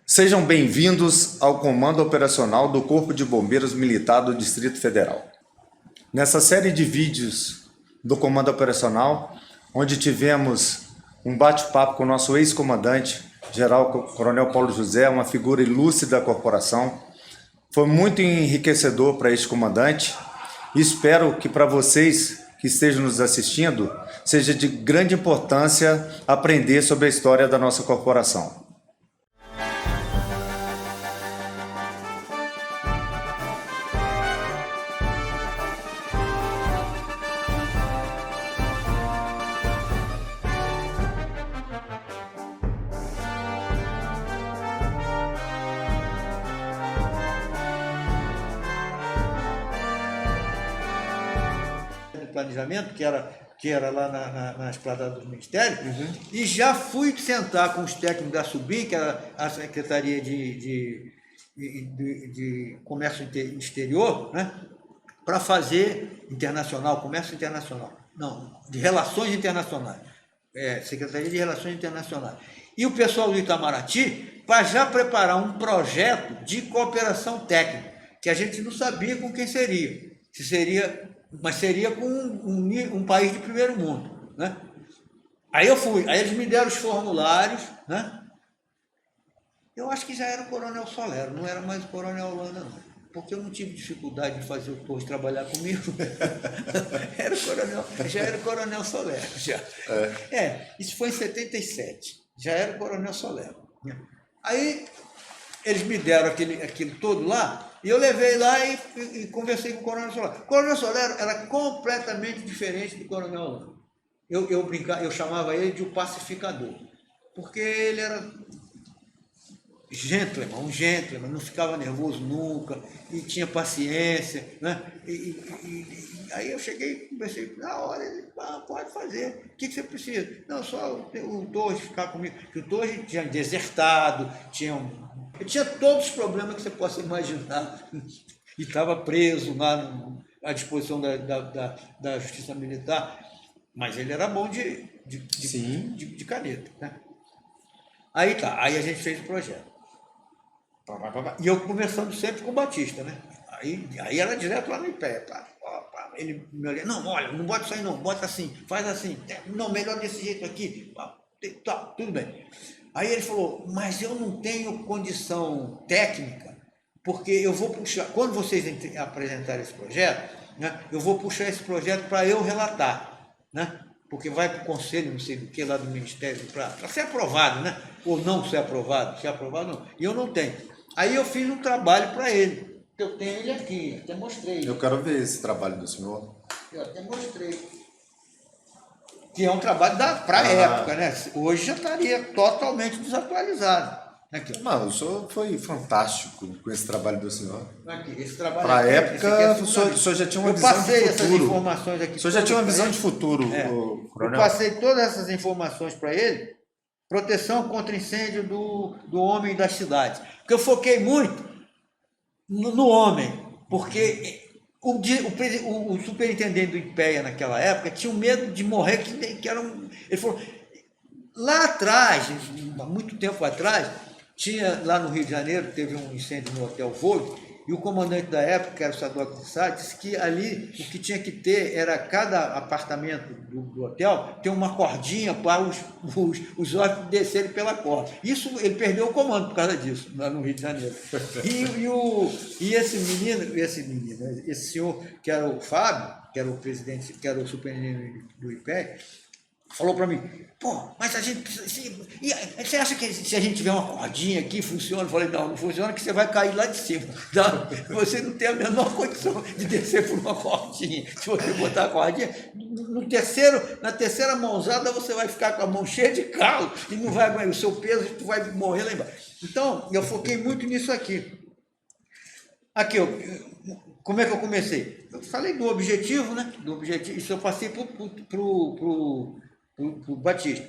Sejam bem-vindos ao Comando Operacional do Corpo de Bombeiros Militar do Distrito Federal. Nessa série de vídeos do Comando Operacional, onde tivemos um bate-papo com o nosso ex-comandante, General Coronel Paulo José, uma figura ilustre da corporação, foi muito enriquecedor para este comandante e espero que para vocês que estejam nos assistindo, seja de grande importância aprender sobre a história da nossa corporação. Planejamento, que era lá na esplanada do Ministério, e já fui sentar com os técnicos da SUBIM, que era a Secretaria de Comércio Exterior, né, para fazer comércio internacional, não, de Relações Internacionais, Secretaria de Relações Internacionais. E o pessoal do Itamaraty, para já preparar um projeto de cooperação técnica, que a gente não sabia com quem seria, mas seria com um país de primeiro mundo, né? Aí eu fui, aí eles me deram os formulários, né? Eu acho que já era o Coronel Solero, não era mais o Coronel Holanda, não, porque eu não tive dificuldade de fazer o Torres trabalhar comigo. Já era o Coronel Solero, já. Isso foi em 77, já era o Coronel Solero. Aí eles me deram aquilo todo lá, e eu levei lá e conversei com o Coronel Solero. O Coronel Solero era completamente diferente do Coronel Holanda. Eu chamava ele de o pacificador, porque ele era um gentleman, não ficava nervoso nunca, e tinha paciência, né? Aí eu cheguei e conversei, na hora, ele pode fazer, o que você precisa? Não, só o Torres ficar comigo, porque o Torres tinha desertado, ele tinha todos os problemas que você possa imaginar, e estava preso lá à disposição da Justiça Militar, mas ele era bom de caneta, né? Aí a gente fez o projeto. E eu conversando sempre com o Batista, né? Aí era direto lá no IPEA, ele me olhou, não, olha, não bota isso aí não, bota assim, faz assim, não, melhor desse jeito aqui, tá, tudo bem. Aí ele falou, mas eu não tenho condição técnica, porque eu vou puxar, quando vocês apresentarem esse projeto, né, eu vou puxar esse projeto para eu relatar, né? Porque vai para o conselho, não sei do que, lá do Ministério, para ser aprovado, né? Ou não ser aprovado não. E eu não tenho. Aí eu fiz um trabalho para ele. Eu tenho ele aqui, até mostrei. Eu quero ver esse trabalho do senhor. Eu até mostrei. Que é um trabalho para a época, né? Hoje já estaria totalmente desatualizado. Aqui. Não, o senhor foi fantástico com esse trabalho do senhor. Aqui, esse trabalho. Para a época, o senhor já tinha uma visão de futuro. Eu passei essas informações aqui. O senhor já tinha uma visão de futuro, Coronel. Eu passei todas essas informações para ele. Proteção contra incêndio do homem das cidades. Porque eu foquei muito no homem, porque o superintendente do IPEA naquela época tinha um medo de morrer, que era um... Ele falou, lá atrás, há muito tempo atrás, tinha lá no Rio de Janeiro, teve um incêndio no Hotel Vogue, e o comandante da época, que era o Sadoc de Sá, disse que ali o que tinha que ter era cada apartamento do hotel ter uma cordinha para os hóspedes descerem pela corda. Isso, ele perdeu o comando por causa disso, lá no Rio de Janeiro. E esse senhor, que era o Fábio, que era o presidente, que era o superintendente do IPEA, falou para mim, mas a gente precisa... Você acha que se a gente tiver uma cordinha aqui, funciona? Eu falei, não funciona, que você vai cair lá de cima. Não, você não tem a menor condição de descer por uma cordinha. Se você botar a cordinha, na terceira mãozada você vai ficar com a mão cheia de calo e não vai, o seu peso, tu vai morrer lá embaixo. Então, eu foquei muito nisso aqui. Como é que eu comecei? Eu falei do objetivo, né? Isso eu passei para o Batista.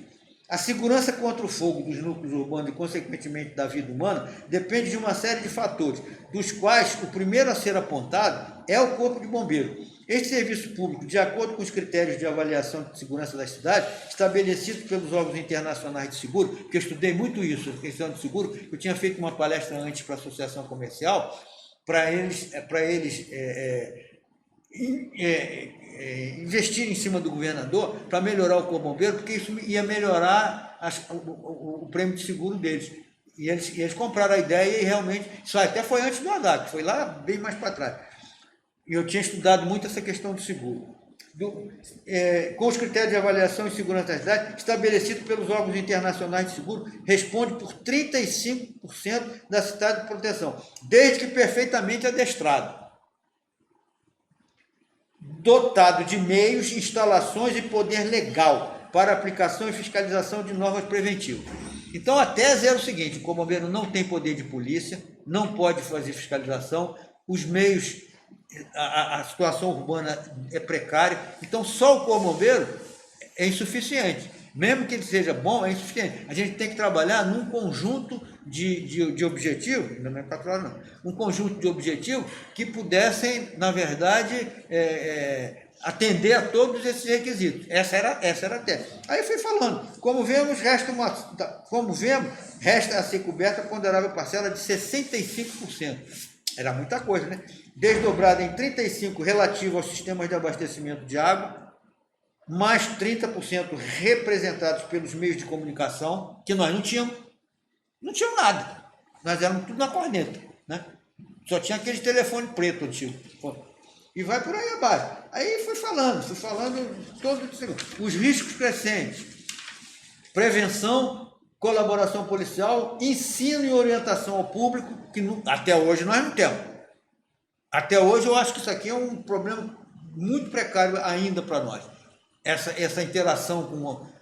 A segurança contra o fogo dos núcleos urbanos e, consequentemente, da vida humana depende de uma série de fatores, dos quais o primeiro a ser apontado é o Corpo de Bombeiros. Este serviço público, de acordo com os critérios de avaliação de segurança da cidade, estabelecidos pelos órgãos internacionais de seguro, porque eu estudei muito isso, a questão de seguro, eu tinha feito uma palestra antes para a Associação Comercial, para eles investir em cima do governador para melhorar o Corpo Bombeiro, porque isso ia melhorar o prêmio de seguro deles. E eles compraram a ideia e realmente, isso até foi antes do Haddad, foi lá bem mais para trás. E eu tinha estudado muito essa questão do seguro. Com os critérios de avaliação e segurança da cidade, estabelecidos pelos órgãos internacionais de seguro, responde por 35% da cidade de proteção, desde que perfeitamente adestrado, dotado de meios, instalações e poder legal para aplicação e fiscalização de normas preventivas. Então, a tese era o seguinte: o Corpo Bombeiro não tem poder de polícia, não pode fazer fiscalização, os meios, a situação urbana é precária, então só o Corpo Bombeiro é insuficiente. Mesmo que ele seja bom, é insuficiente. A gente tem que trabalhar num conjunto de objetivos, não é 4 horas não, um conjunto de objetivos que pudessem, na verdade, atender a todos esses requisitos. Essa era a tese. Aí eu fui falando, como vemos, resta a ser coberta a ponderável parcela de 65%. Era muita coisa, né? Desdobrada em 35% relativo aos sistemas de abastecimento de água, mais 30% representados pelos meios de comunicação, que nós não tínhamos nada. Nós éramos tudo na corneta, né? Só tinha aquele telefone preto antigo. E vai por aí abaixo. Aí fui falando todo os riscos crescentes, prevenção, colaboração policial, ensino e orientação ao público, que até hoje nós não temos. Até hoje eu acho que isso aqui é um problema muito precário ainda para nós. Essa interação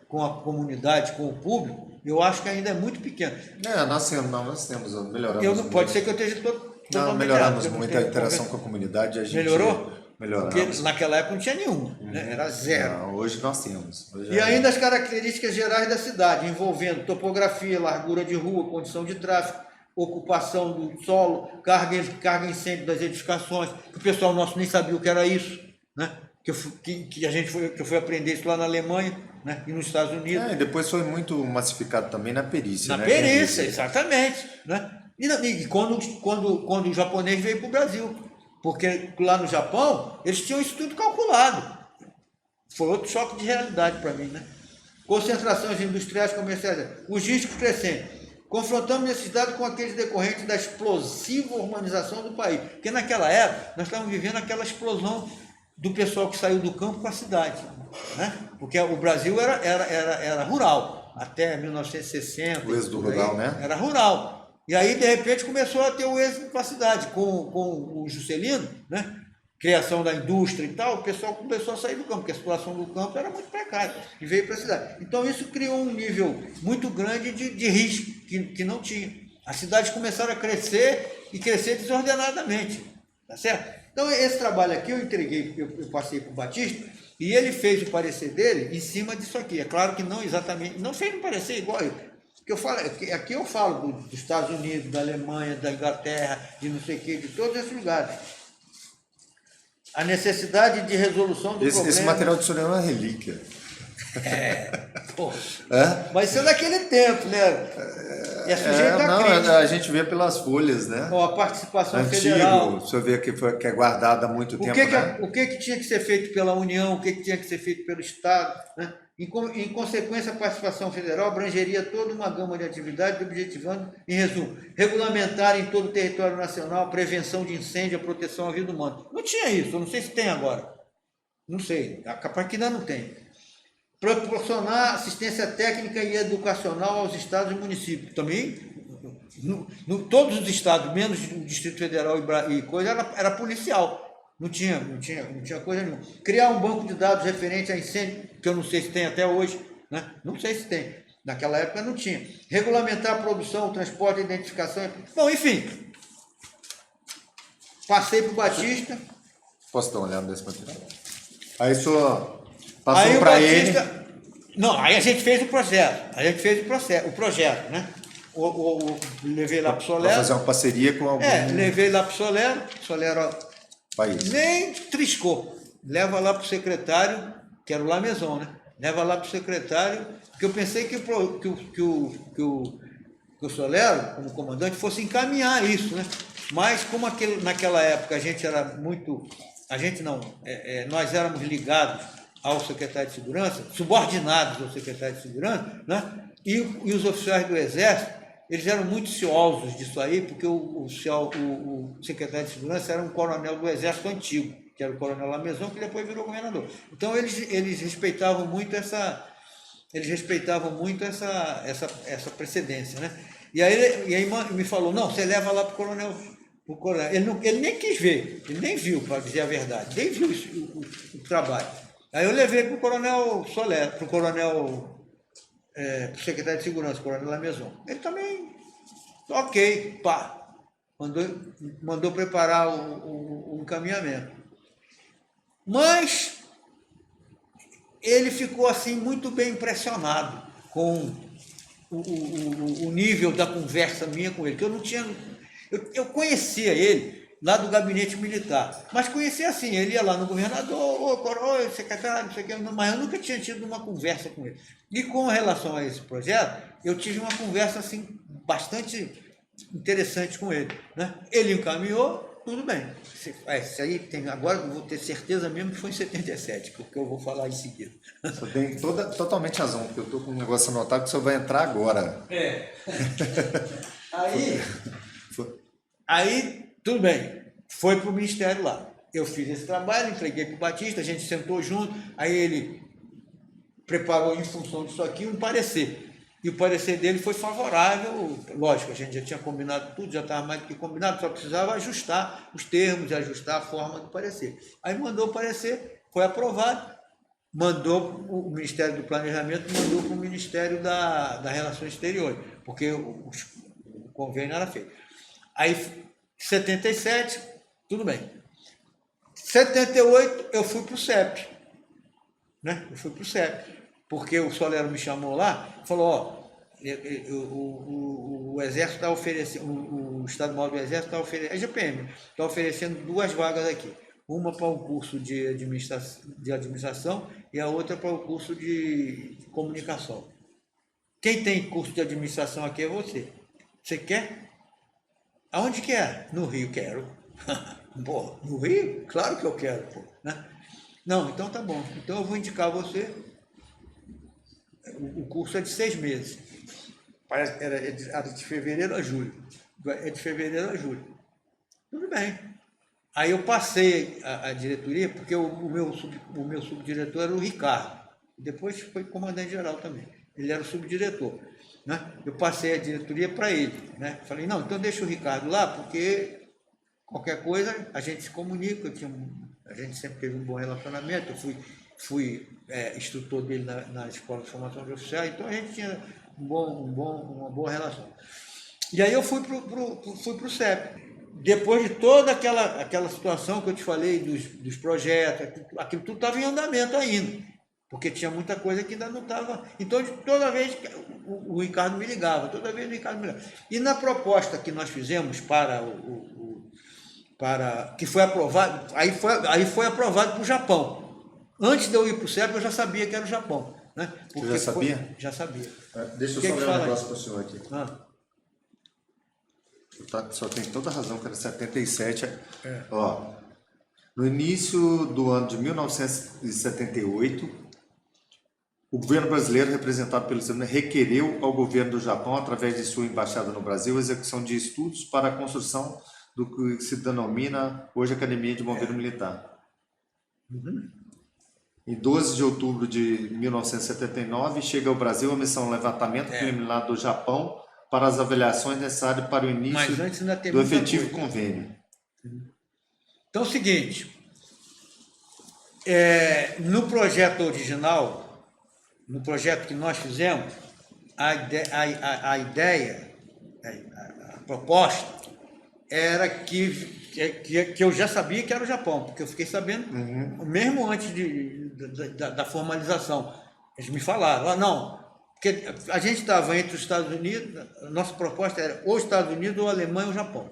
com a comunidade, com o público, eu acho que ainda é muito pequena. Nós temos, melhoramos. Pode ser que eu esteja Não, melhoramos muito a interação com a comunidade. A gente melhorou? Melhoramos. Porque naquela época não tinha nenhuma, né? Era zero. Não, hoje nós temos. E ainda as características gerais da cidade, envolvendo topografia, largura de rua, condição de tráfego, ocupação do solo, carga e incêndio das edificações, que o pessoal nosso nem sabia o que era isso, né? Que eu fui aprender isso lá na Alemanha, né? E nos Estados Unidos. E depois foi muito massificado também na perícia. Na perícia, exatamente. Né? E quando o japonês veio para o Brasil, porque lá no Japão eles tinham isso tudo calculado. Foi outro choque de realidade para mim, né? Concentrações industriais comerciais, os riscos crescentes. Confrontamos necessidade com aqueles decorrentes da explosiva urbanização do país. Porque naquela época nós estávamos vivendo aquela explosão do pessoal que saiu do campo para a cidade, né? Porque o Brasil era rural, até 1960. O êxodo rural, né? Era rural. E aí, de repente, começou a ter o êxodo para a cidade, com o Juscelino, né? Criação da indústria e tal, o pessoal começou a sair do campo, porque a situação do campo era muito precária, e veio para a cidade. Então, isso criou um nível muito grande de risco, que não tinha. As cidades começaram a crescer, e crescer desordenadamente, tá certo? Então, esse trabalho aqui eu passei para o Batista, e ele fez o parecer dele em cima disso aqui. É claro que não exatamente, não fez um parecer igual a ele. Aqui eu falo dos Estados Unidos, da Alemanha, da Inglaterra, de não sei o quê, de todos esses lugares. A necessidade de resolução do problema... Esse material de Soriano é uma relíquia. Mas isso é daquele tempo, né? É sujeito a crítica. A gente vê pelas folhas, né? A participação federal. O senhor vê que é guardado há muito tempo. O que tinha que ser feito pela União, o que tinha que ser feito pelo Estado, né? Em consequência, a participação federal abrangeria toda uma gama de atividades, objetivando, em resumo, regulamentar em todo o território nacional a prevenção de incêndio, a proteção à vida humana. Não tinha isso, eu não sei se tem agora. Não sei, capaz que ainda não tem. Proporcionar assistência técnica e educacional aos estados e municípios. Também, todos os estados, menos o Distrito Federal e coisa, era policial. Não tinha coisa nenhuma. Criar um banco de dados referente a incêndio, que eu não sei se tem até hoje, né? Não sei se tem. Naquela época não tinha. Regulamentar a produção, o transporte, a identificação. Bom, enfim. Passei para o Batista. Posso dar uma olhada nesse material? Aí o senhor passou para ele. Não, aí a gente fez o projeto. O projeto, né? Levei lá para o Solero. Para fazer uma parceria com algum... levei lá para o Solero. Solero país. Nem triscou. leva lá para o secretário, que era o Lameson, né? Leva lá para o secretário, porque eu pensei que o Solero, como comandante, fosse encaminhar isso, né? Mas como naquela época a gente era muito... A gente não... nós éramos ligados ao secretário de Segurança, subordinados ao secretário de Segurança, né? E os oficiais do Exército, eles eram muito ciosos disso aí, porque o secretário de Segurança era um coronel do Exército antigo, que era o coronel Lameson, que depois virou governador. Então, eles respeitavam muito essa precedência, né? E aí me falou, não, você leva lá para o coronel. Ele nem quis ver, ele nem viu, para dizer a verdade, nem viu o trabalho. Aí eu levei para o coronel Soler, para o coronel, para o secretário de Segurança, o coronel Lameson. Ele também, ok, pá, mandou preparar o encaminhamento. Mas ele ficou assim muito bem impressionado com o nível da conversa minha com ele, que eu não tinha... Eu conhecia ele lá do gabinete militar, mas conhecia assim, ele ia lá no governador, oi, secretário, não sei o que, mas eu nunca tinha tido uma conversa com ele. E com relação a esse projeto, eu tive uma conversa assim, bastante interessante com ele, né? Ele encaminhou, tudo bem. Isso aí tem, agora eu vou ter certeza mesmo que foi em 77, porque eu vou falar em seguida. Você tem totalmente razão, porque eu estou com um negócio anotado que o senhor vai entrar agora. Aí, tudo bem, foi para o Ministério lá. Eu fiz esse trabalho, entreguei para o Batista, a gente sentou junto, aí ele preparou em função disso aqui um parecer. E o parecer dele foi favorável, lógico, a gente já tinha combinado tudo, já estava mais do que combinado, só precisava ajustar os termos e ajustar a forma do parecer. Aí mandou o parecer, foi aprovado, mandou o Ministério do Planejamento, mandou para o Ministério das Relações Exteriores, porque o convênio era feito. Aí, 77, tudo bem. 78, eu fui para o CEP, né? Eu fui para o CEP, porque o Solero me chamou lá, falou, o Exército está oferecendo, o Estado-Maior do Exército está oferecendo, a GPM está oferecendo 2 vagas aqui, uma para o curso de administração e a outra para o curso de comunicação. Quem tem curso de administração aqui é você. Você quer? Aonde que é? No Rio, quero. Pô, no Rio? Claro que eu quero, pô, né? Não, então tá bom. Então eu vou indicar você. O curso é de 6 meses. Era de fevereiro a julho. É de fevereiro a julho. Tudo bem. Aí eu passei a diretoria, porque o meu subdiretor era o Ricardo. Depois foi comandante-geral também. Ele era o subdiretor, né? Eu passei a diretoria para ele, né? Falei, não, então deixa o Ricardo lá, porque qualquer coisa a gente se comunica. A gente sempre teve um bom relacionamento. Eu fui instrutor dele na Escola de Formação de Oficiais, então a gente tinha uma boa relação. E aí eu fui para o CEP. Depois de toda aquela situação que eu te falei, dos projetos, aquilo tudo estava em andamento ainda, porque tinha muita coisa que ainda não estava. Então, toda vez o Ricardo me ligava, E na proposta que nós fizemos para que foi aprovado, aí foi aprovado para o Japão. Antes de eu ir para o CEP, eu já sabia que era o Japão, né? Porque você já sabia? Já sabia. Deixa eu só ler um negócio para o senhor aqui. Só tem toda a razão, cara. 77. Ó, no início do ano de 1978, o governo brasileiro, representado pelo Senado, requereu ao governo do Japão, através de sua embaixada no Brasil, a execução de estudos para a construção do que se denomina hoje Academia de Bombeiro Militar. Em 12 de outubro de 1979, chega ao Brasil a missão Levantamento Preliminar do Japão para as avaliações necessárias para o início do efetivo convênio. Então é o seguinte, no projeto original, no projeto que nós fizemos, a ideia, a proposta, era que eu já sabia que era o Japão, porque eu fiquei sabendo, mesmo antes da formalização. Eles me falaram, não, porque a gente estava entre os Estados Unidos, a nossa proposta era ou os Estados Unidos, ou a Alemanha ou o Japão.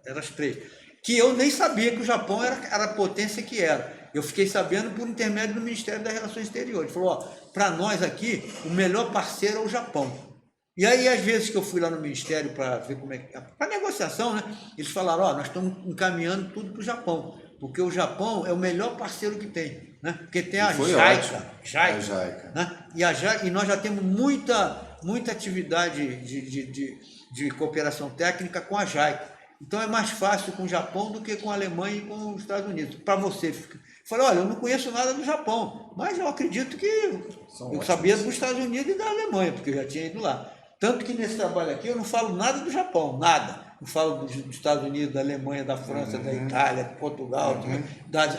Eram as 3. Que eu nem sabia que o Japão era a potência que era. Eu fiquei sabendo por intermédio do Ministério das Relações Exteriores. Ele falou, ó, para nós aqui, o melhor parceiro é o Japão. E aí, às vezes que eu fui lá no Ministério para ver como é que... Para negociação, né? Eles falaram, ó, nós estamos encaminhando tudo para o Japão, porque o Japão é o melhor parceiro que tem, né? Porque tem a JICA, né? E nós já temos muita atividade de cooperação técnica com a JICA. Então é mais fácil com o Japão do que com a Alemanha e com os Estados Unidos. Para você, falei, olha, eu não conheço nada do Japão, mas eu acredito que eu sabia dos Estados Unidos e da Alemanha, porque eu já tinha ido lá. Tanto que nesse trabalho aqui eu não falo nada do Japão, nada. Não falo dos Estados Unidos, da Alemanha, da França, da Itália, de Portugal,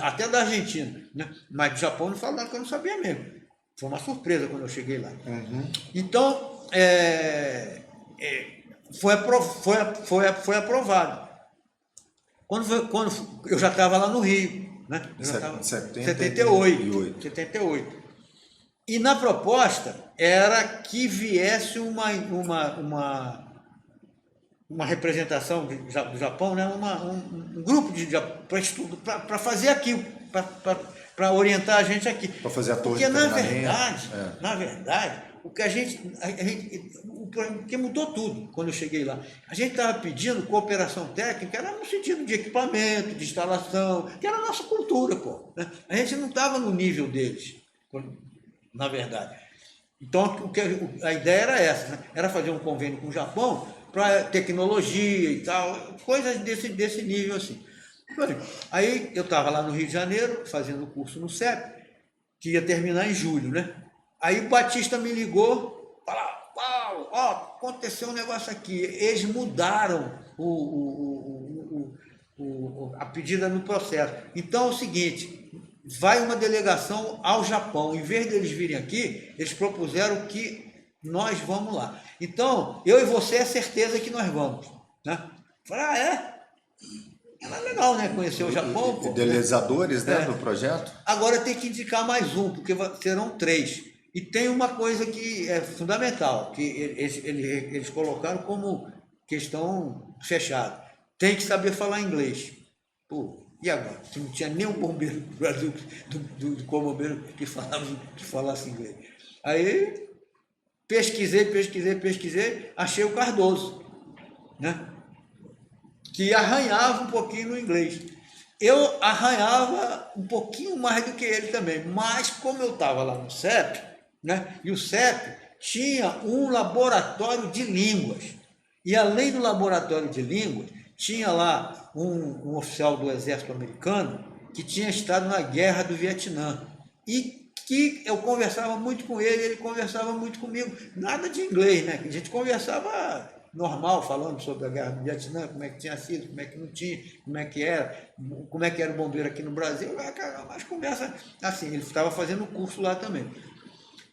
até da Argentina. Né? Mas do Japão eu não falo nada que eu não sabia mesmo. Foi uma surpresa quando eu cheguei lá. Então, foi aprovado. Quando eu já estava lá no Rio, né? Eu já estava 78. E na proposta era que viesse uma representação do Japão, né? Um grupo para estudo, para fazer aquilo, para orientar a gente aqui. Para fazer a torre. Porque na verdade, o que mudou tudo quando eu cheguei lá. A gente estava pedindo cooperação técnica, era no sentido de equipamento, de instalação, que era a nossa cultura, pô. Né? A gente não estava no nível deles, na verdade. Então, a ideia era essa, né? Era fazer um convênio com o Japão para tecnologia e tal, coisas desse nível assim. Aí eu estava lá no Rio de Janeiro, fazendo o curso no CEP, que ia terminar em julho, né? Aí o Batista me ligou, falou, Paulo, ó, aconteceu um negócio aqui, eles mudaram a pedida no processo. Então é o seguinte, vai uma delegação ao Japão, em vez deles virem aqui, eles propuseram que nós vamos lá. Então, eu e você é certeza que nós vamos. Né? Falei, é legal, né? Conhecer o Japão. Idealizadores, né, do projeto. Agora tem que indicar mais um, porque serão 3. E tem uma coisa que é fundamental, que eles colocaram como questão fechada. Tem que saber falar inglês. Pô, e agora? Que não tinha nenhum bombeiro do Brasil, do bombeiro que falasse inglês. Aí pesquisei, achei o Cardoso, né? Que arranhava um pouquinho no inglês. Eu arranhava um pouquinho mais do que ele também, mas como eu estava lá no CEP, né? E o CEP tinha um laboratório de línguas. E além do laboratório de línguas, tinha lá um oficial do exército americano que tinha estado na guerra do Vietnã. E que eu conversava muito com ele conversava muito comigo. Nada de inglês, né? A gente conversava normal, falando sobre a guerra do Vietnã, como é que tinha sido, como é que não tinha, como é que era o bombeiro aqui no Brasil. Mas conversa assim, ele estava fazendo o curso lá também.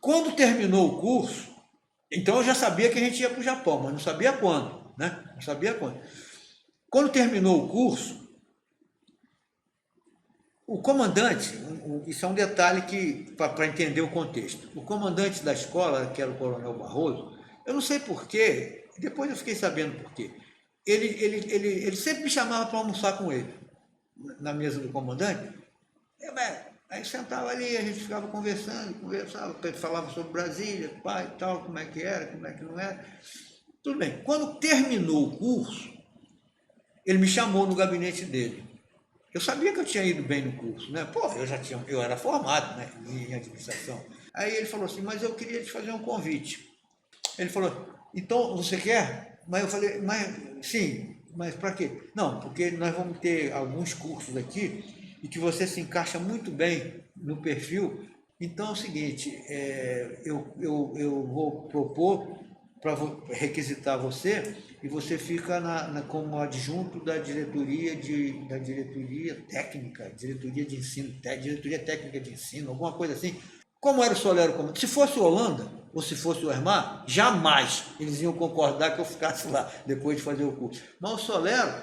Quando terminou o curso, então eu já sabia que a gente ia para o Japão, mas não sabia quando, né? Não sabia quando. Quando terminou o curso, o comandante, isso é um detalhe que para entender o contexto, o comandante da escola, que era o Coronel Barroso, eu não sei porquê, depois eu fiquei sabendo porquê, ele sempre me chamava para almoçar com ele, na mesa do comandante. Aí sentava ali, a gente ficava conversava, falava sobre Brasília, pai e tal, como é que era, como é que não era. Tudo bem. Quando terminou o curso, ele me chamou no gabinete dele. Eu sabia que eu tinha ido bem no curso, né? Pô, eu era formado, né, em administração. Aí ele falou assim, mas eu queria te fazer um convite. Ele falou, então você quer? Mas eu falei, sim, mas para quê? Não, porque nós vamos ter alguns cursos aqui e que você se encaixa muito bem no perfil. Então é o seguinte, eu vou propor para requisitar você e você fica como adjunto da diretoria técnica, diretoria de ensino, diretoria técnica de ensino, alguma coisa assim. Como era o Solero comandante? Se fosse o Holanda ou se fosse o Hermar, jamais eles iam concordar que eu ficasse lá depois de fazer o curso. Mas o Solero não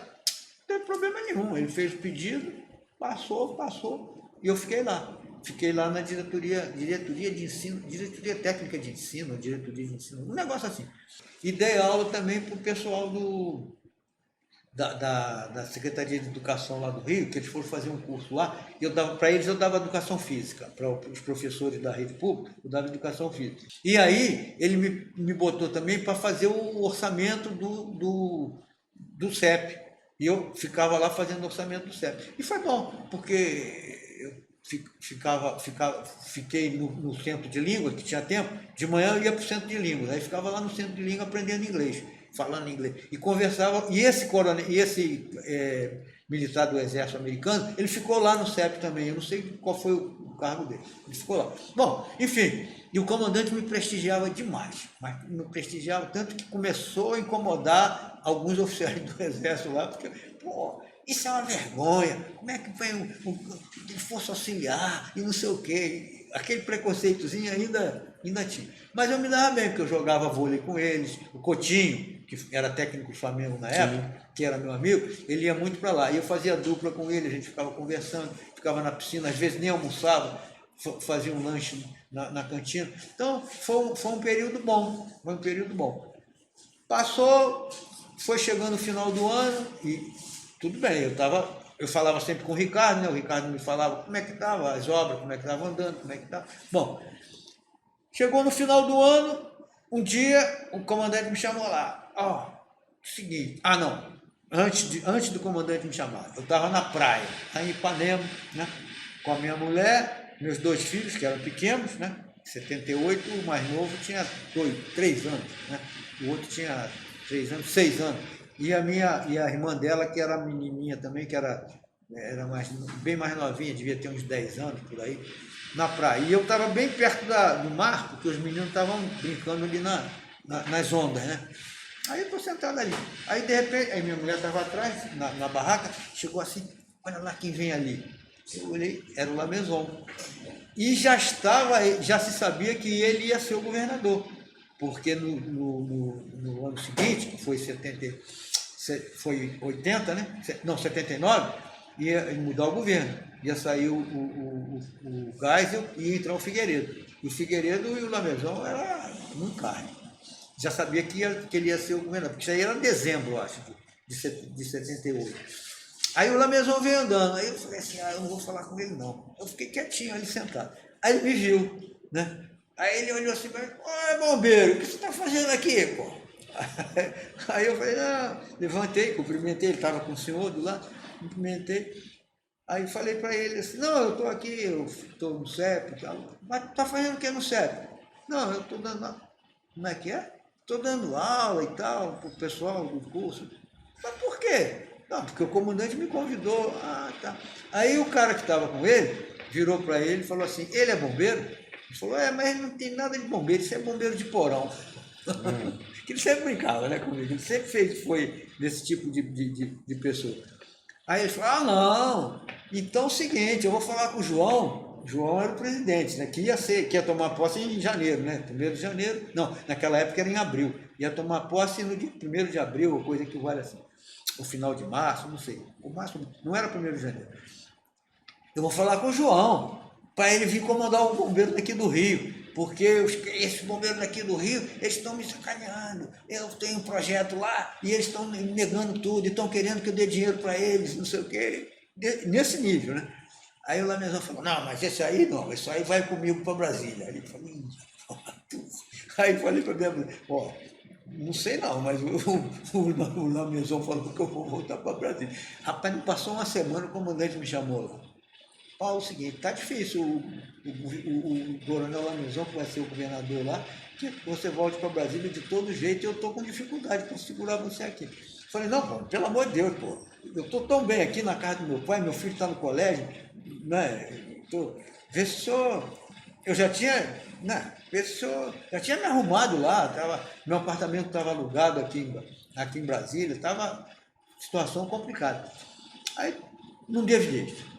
teve problema nenhum, ele fez o pedido, passou e eu fiquei lá. Fiquei lá na diretoria de ensino, diretoria técnica de ensino, diretoria de ensino, um negócio assim. E dei aula também para o pessoal da Secretaria de Educação lá do Rio, que eles foram fazer um curso lá, e eu dava para eles, eu dava educação física, para os professores da rede pública, eu dava educação física. E aí ele me botou também para fazer o orçamento do CEP. E eu ficava lá fazendo o orçamento do CEP. E foi bom, porque eu fiquei no centro de língua, que tinha tempo, de manhã eu ia para o centro de língua, aí ficava lá no centro de língua aprendendo inglês, falando inglês, e conversava, e esse militar do exército americano, ele ficou lá no CEP também, eu não sei qual foi o cargo dele, ele ficou lá. Bom, enfim, e o comandante me prestigiava demais, mas me prestigiava tanto que começou a incomodar alguns oficiais do exército lá, porque, pô, isso é uma vergonha, como é que vai de força auxiliar e não sei o quê, aquele preconceitozinho ainda tinha. Mas eu me dava bem, porque eu jogava vôlei com eles, o Coutinho, que era técnico do Flamengo na época, que era meu amigo, ele ia muito para lá, e eu fazia dupla com ele, a gente ficava conversando, ficava na piscina, às vezes nem almoçava, fazia um lanche na cantina. Então, foi um período bom, Passou, foi chegando o final do ano e tudo bem, eu falava sempre com o Ricardo, né? O Ricardo me falava como é que estava as obras, como é que estava andando, como é que estava. Bom, chegou no final do ano, um dia o comandante me chamou lá. Seguinte, não, antes do comandante me chamar, eu estava na praia, lá em Ipanema, né? Com a minha mulher, meus 2 filhos, que eram pequenos, né? 78, o mais novo tinha 3 anos, né? O outro tinha 3 anos, 6 anos. E a irmã dela, que era menininha também, que era bem mais novinha, devia ter uns 10 anos por aí, na praia. E eu estava bem perto do mar, porque os meninos estavam brincando ali nas ondas, né? Aí eu estou sentado ali. Aí, de repente, aí minha mulher estava atrás, na barraca, chegou assim, olha lá quem vem ali. Eu olhei, era o Lameson. E já se sabia que ele ia ser o governador, porque no ano seguinte, que foi 80, né? Não, 79, ia mudar o governo. Ia sair o Geisel e ia entrar o Figueiredo. E o Figueiredo e o Lameson era um carne. Já sabia que ele ia ser o governador, porque isso aí era em dezembro, eu acho, de 78. Aí o Lameson veio andando, aí eu falei assim, eu não vou falar com ele não. Eu fiquei quietinho ali sentado. Aí ele me viu, né? Aí ele olhou assim para mim, bombeiro, o que você está fazendo aqui, pô? Aí eu falei, levantei, cumprimentei, ele estava com o senhor do lado, cumprimentei. Aí falei para ele assim, não, eu estou aqui, eu estou no CEP e tal. Mas tu está fazendo o que no CEP? Não, eu estou dando, como é que é? Estou dando aula e tal, para o pessoal do curso. Mas por quê? Não, porque o comandante me convidou. Tá. Aí o cara que estava com ele virou para ele e falou assim, ele é bombeiro? Ele falou, mas ele não tem nada de bombeiro, isso é bombeiro de porão. Que ele sempre brincava, né, comigo, ele sempre foi desse tipo de pessoa. Aí ele falou, não, então é o seguinte, eu vou falar com o João. João era o presidente, né, que ia tomar posse em janeiro, né, 1º de janeiro, não, naquela época era em abril, ia tomar posse no dia 1º de abril, ou coisa que vale assim, o final de março, não sei, o março não era 1º de janeiro. Eu vou falar com o João, para ele vir comandar o bombeiro daqui do Rio, porque esses bombeiros daqui do Rio, eles estão me sacaneando, eu tenho um projeto lá, e eles estão negando tudo, e estão querendo que eu dê dinheiro para eles, não sei o quê, nesse nível, né? Aí o Lameson falou, não, mas esse aí não, isso aí vai comigo para Brasília. Aí eu falei, aí falei para minha mulher, não sei não, mas o Lameson falou que eu vou voltar para Brasília. Rapaz, não passou uma semana, o comandante me chamou lá. Paulo, é o seguinte, tá difícil o coronel Lameson, que vai ser o governador lá, que você volte para Brasília de todo jeito e eu estou com dificuldade para segurar você aqui. Falei, não, pô, pelo amor de Deus, pô, eu estou tão bem aqui na casa do meu pai, meu filho está no colégio, né? Vê se o senhor. Eu já tinha, né? Vê se o senhor. Já tinha me arrumado lá, meu apartamento estava alugado aqui em Brasília, estava situação complicada. Aí não teve jeito.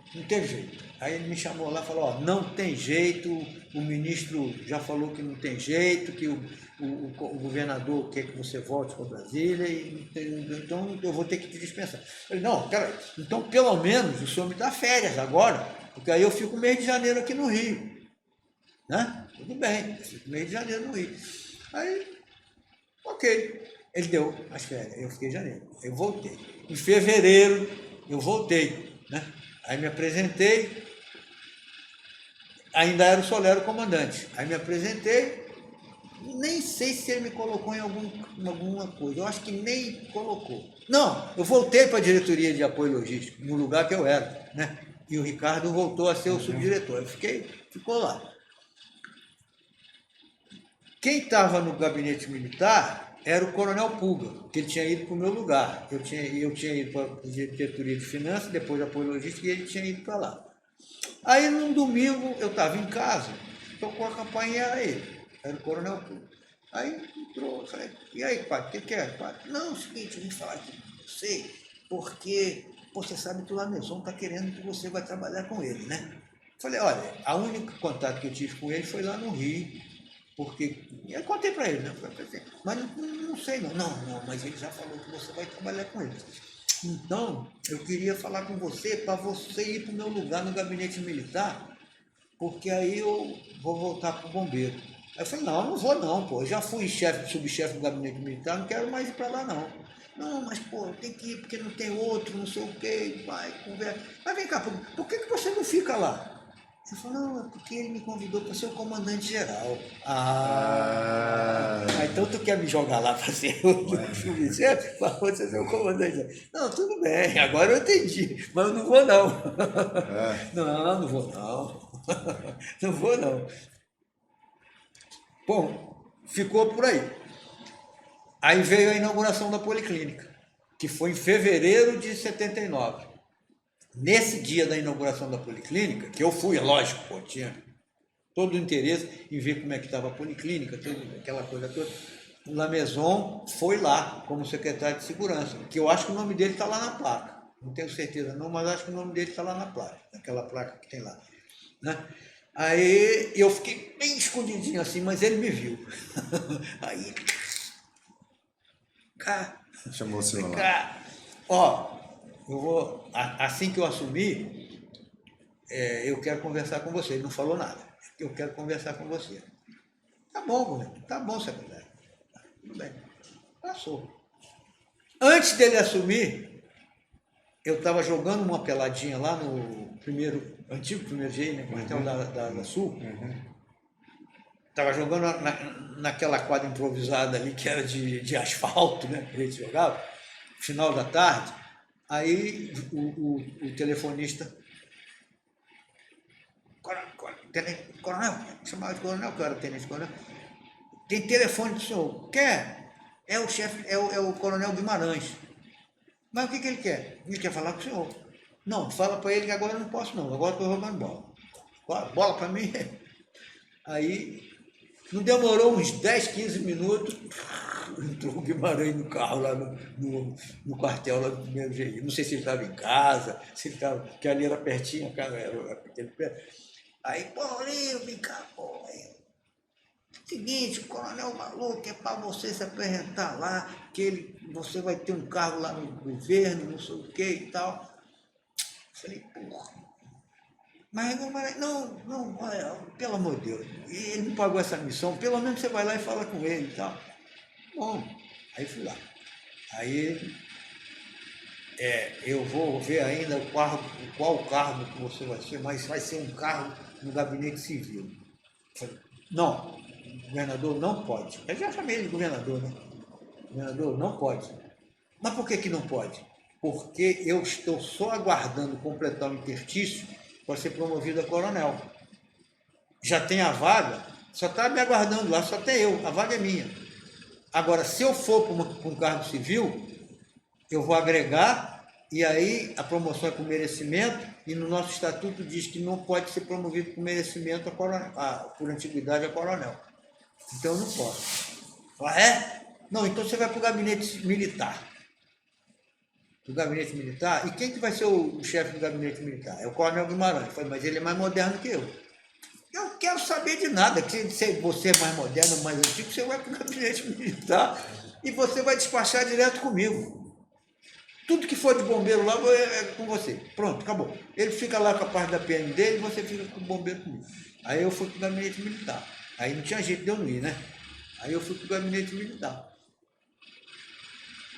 Aí ele me chamou lá e falou, não tem jeito, o ministro já falou que não tem jeito, que o governador quer que você volte para Brasília, então eu vou ter que te dispensar. Eu falei, não, cara, então pelo menos o senhor me dá férias agora, porque aí eu fico mês de janeiro aqui no Rio. Né? Tudo bem, eu fico mês de janeiro no Rio. Aí, ok. Ele deu as férias, eu fiquei em janeiro, eu voltei. Em fevereiro, eu voltei, né? Aí me apresentei, ainda era o Solero comandante. Aí me apresentei, nem sei se ele me colocou em alguma coisa, eu acho que nem colocou. Não, eu voltei para a diretoria de apoio logístico, no lugar que eu era, né? E o Ricardo voltou a ser o subdiretor. Eu ficou lá. Quem estava no gabinete militar era o Coronel Pulga, que ele tinha ido para o meu lugar. Eu tinha ido para a diretoria de finanças, depois de apoio logístico, e ele tinha ido para lá. Aí, num domingo, eu estava em casa, tocou a campainha, era ele, era o Coronel Pulga. Aí entrou, eu falei, e aí, padre, o que é, padre? Não, é o seguinte, eu vim falar aqui com você, porque você sabe que o Lameson está querendo que você vai trabalhar com ele, né? Eu falei, olha, a única contato que eu tive com ele foi lá no Rio, porque eu contei para ele, né? Mas não sei, não. Não, mas ele já falou que você vai trabalhar com ele. Então, eu queria falar com você para você ir para o meu lugar no gabinete militar, porque aí eu vou voltar para o bombeiro. Aí eu falei, não vou não, pô. Eu já fui subchefe do gabinete militar, não quero mais ir para lá, não. Não, mas, pô, tem que ir porque não tem outro, não sei o quê, vai, conversa. Mas vem cá, por que você não fica lá? Você falou, não, é porque ele me convidou para ser o comandante geral. Então tu quer me jogar lá para ser o subchefe? Para você ser o comandante geral. Não, tudo bem, agora eu entendi, mas eu não vou não. Não vou não. Não vou não. Bom, ficou por aí. Aí veio a inauguração da Policlínica, que foi em fevereiro de 79. Nesse dia da inauguração da Policlínica, que eu fui, lógico, pô, tinha todo o interesse em ver como é que estava a Policlínica, aquela coisa toda. O Lameson foi lá como secretário de segurança, que eu acho que o nome dele está lá na placa. Não tenho certeza não, mas acho que o nome dele está lá na placa, naquela placa que tem lá, né? Aí eu fiquei bem escondidinho assim, mas ele me viu. Aí, cá, chamou o senhor lá. Ó, eu vou, assim que eu assumir, eu quero conversar com você. Ele não falou nada. Eu quero conversar com você. Tá bom, governo. Tá bom, secretário. Tudo bem. Passou. Antes dele assumir, eu estava jogando uma peladinha lá no antigo primeiro G, né? Quartel da Sul. Estava jogando naquela quadra improvisada ali, que era de asfalto, né? Que a gente jogava, final da tarde. Aí o telefonista, coronel, chamava de coronel, que eu era tenente coronel, tem telefone do senhor, quer? É o chefe, é o coronel Guimarães. Mas o que ele quer? Ele quer falar com o senhor. Não, fala para ele que agora eu não posso não, agora estou jogando bola. Bola para mim. Aí, não demorou uns 10, 15 minutos, entrou o Guimarães no carro lá no quartel lá do primeiro GI. Não sei se ele estava em casa, se ele estava, porque ali era pertinho, a casa era aquele pé. Aí, Paulinho, vem cá, pô. Seguinte, o coronel maluco é para você se apresentar lá, que você vai ter um cargo lá no governo, não sei o que e tal. Falei, porra. Mas não, olha, pelo amor de Deus, ele não pagou essa missão, pelo menos você vai lá e fala com ele e tal. Bom, aí fui lá. Aí eu vou ver ainda qual cargo que você vai ser, mas vai ser um cargo no gabinete civil. Falei, não, o governador não pode. Eu já chamei ele de governador, né? O governador não pode. Mas por que não pode? Porque eu estou só aguardando completar o interstício para ser promovido a coronel. Já tem a vaga, só está me aguardando lá, só tem eu, a vaga é minha. Agora, se eu for para um cargo civil, eu vou agregar, e aí a promoção é por merecimento, e no nosso estatuto diz que não pode ser promovido por merecimento por antiguidade a coronel. Então eu não posso. Ah, é? Não, então você vai para o gabinete militar. Do gabinete militar, e quem que vai ser o chefe do gabinete militar? É o coronel Guimarães. Eu falei, mas ele é mais moderno que eu. Eu não quero saber de nada, que se você é mais moderno, mais antigo, você vai para o gabinete militar e você vai despachar direto comigo. Tudo que for de bombeiro lá é com você. Pronto, acabou. Ele fica lá com a parte da PM dele e você fica com o bombeiro comigo. Aí eu fui para o gabinete militar. Aí não tinha jeito de eu não ir, né? Aí eu fui para o gabinete militar.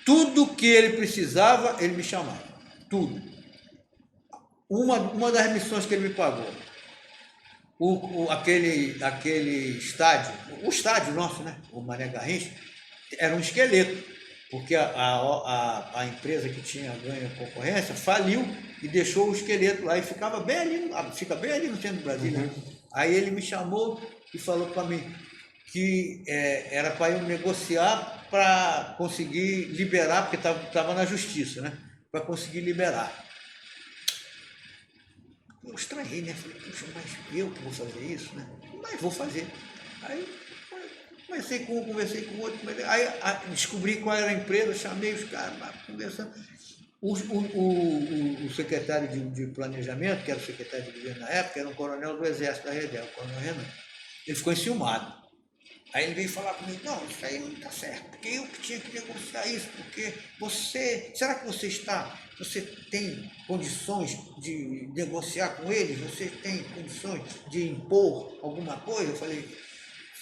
Tudo que ele precisava, ele me chamava. Tudo. Uma das missões que ele me pagou, aquele estádio, o estádio nosso, né? O Mané Garrincha, era um esqueleto, porque a empresa que tinha ganho a concorrência faliu e deixou o esqueleto lá e fica bem ali no centro do Brasil. Né? Aí ele me chamou e falou para mim que era para eu negociar para conseguir liberar, porque estava na justiça, né? Para conseguir liberar. Eu estranhei, né? Falei, puxa, mas eu que vou fazer isso, né? Mas vou fazer. Aí conversei com um, conversei com o outro, aí descobri qual era a empresa, chamei os caras, conversando. O secretário de planejamento, que era o secretário de governo na época, era um coronel do Exército da Redel, o coronel Renan. Ele ficou enciumado. Aí ele veio falar comigo, não, isso aí não está certo, porque eu que tinha que negociar isso, porque será que você tem condições de negociar com eles? Você tem condições de impor alguma coisa? Eu falei,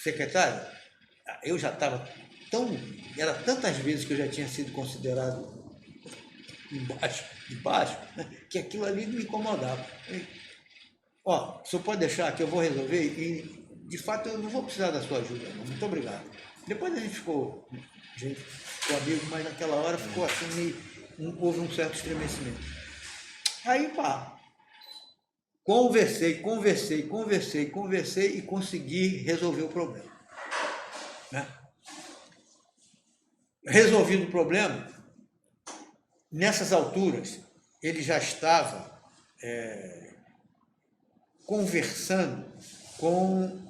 secretário, eu já estava era tantas vezes que eu já tinha sido considerado de baixo, né, que aquilo ali me incomodava. Ó, o senhor pode deixar que eu vou resolver e, de fato, eu não vou precisar da sua ajuda, não. Muito obrigado. Depois a gente ficou amigo, mas naquela hora ficou assim, houve um certo estremecimento. Aí, conversei e consegui resolver o problema. Né? Resolvido o problema, nessas alturas, ele já estava conversando com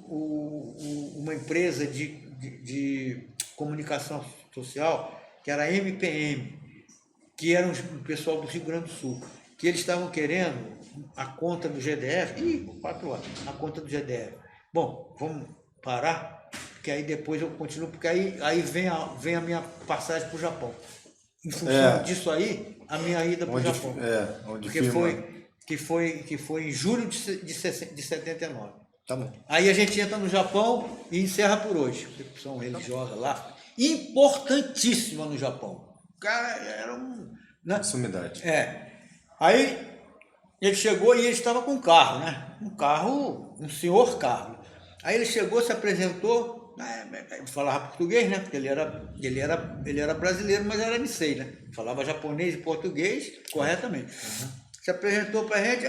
uma empresa de comunicação social, que era a MPM, que era um pessoal do Rio Grande do Sul, que eles estavam querendo a conta do GDF, 4 horas, a conta do GDF. Bom, vamos parar, porque aí depois eu continuo, porque aí vem a minha passagem para o Japão. Em função disso aí, a minha ida para o Japão. Que foi em julho de 79. Tá bom. Aí a gente entra no Japão e encerra por hoje. Recepção religiosa lá, importantíssima no Japão. O cara era né? Sumidade. Aí ele chegou e ele estava com um carro, né? Um senhor carro. Aí ele chegou, se apresentou, falava português, né? Porque ele era brasileiro, mas era Nisei, né? Falava japonês e português corretamente. Se apresentou para a gente,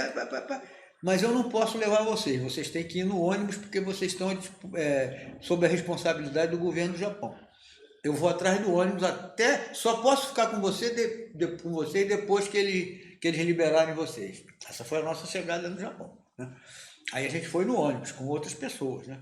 mas eu não posso levar vocês têm que ir no ônibus porque vocês estão sob a responsabilidade do governo do Japão. Eu vou atrás do ônibus só posso ficar com vocês depois que eles liberarem vocês. Essa foi a nossa chegada no Japão. Né? Aí a gente foi no ônibus com outras pessoas, né?